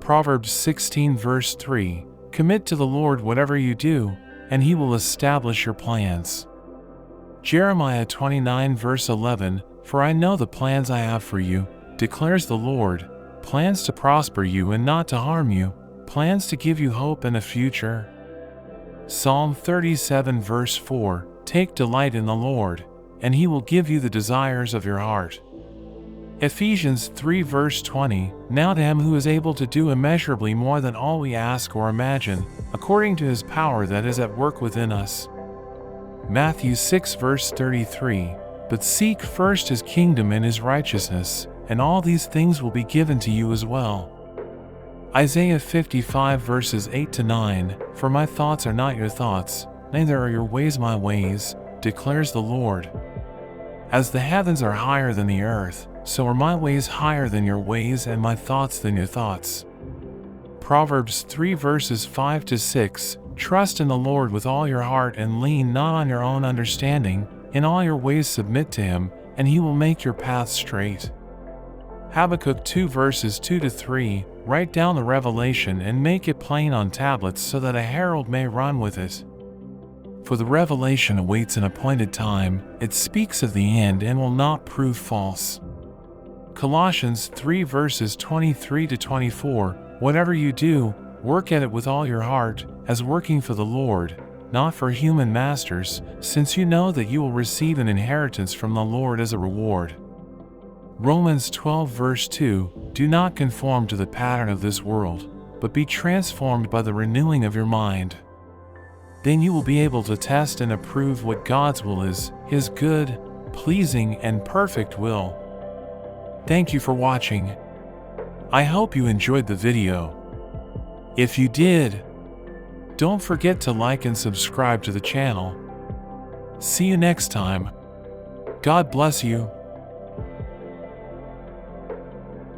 Proverbs 16 verse 3, commit to the Lord whatever you do, and He will establish your plans. Jeremiah 29 verse 11, for I know the plans I have for you, declares the Lord, plans to prosper you and not to harm you, plans to give you hope and a future. Psalm 37 verse 4, take delight in the Lord, and He will give you the desires of your heart. Ephesians 3 verse 20, now to Him who is able to do immeasurably more than all we ask or imagine, according to His power that is at work within us. Matthew 6 verse 33, but seek first His kingdom and His righteousness, and all these things will be given to you as well. Isaiah 55 verses 8 to 9, for my thoughts are not your thoughts, neither are your ways my ways, declares the Lord. As the heavens are higher than the earth, so are my ways higher than your ways and my thoughts than your thoughts. Proverbs 3 verses 5 to 6, trust in the Lord with all your heart and lean not on your own understanding, in all your ways submit to Him, and He will make your paths straight. Habakkuk 2 verses 2 to 3, write down the revelation and make it plain on tablets so that a herald may run with it. For the revelation awaits an appointed time, it speaks of the end and will not prove false. Colossians 3 verses 23 to 24, whatever you do, work at it with all your heart, as working for the Lord, not for human masters, since you know that you will receive an inheritance from the Lord as a reward. Romans 12 verse 2, do not conform to the pattern of this world, but be transformed by the renewing of your mind. Then you will be able to test and approve what God's will is, His good, pleasing, and perfect will. Thank you for watching. I hope you enjoyed the video. If you did, don't forget to like and subscribe to the channel. See you next time. God bless you.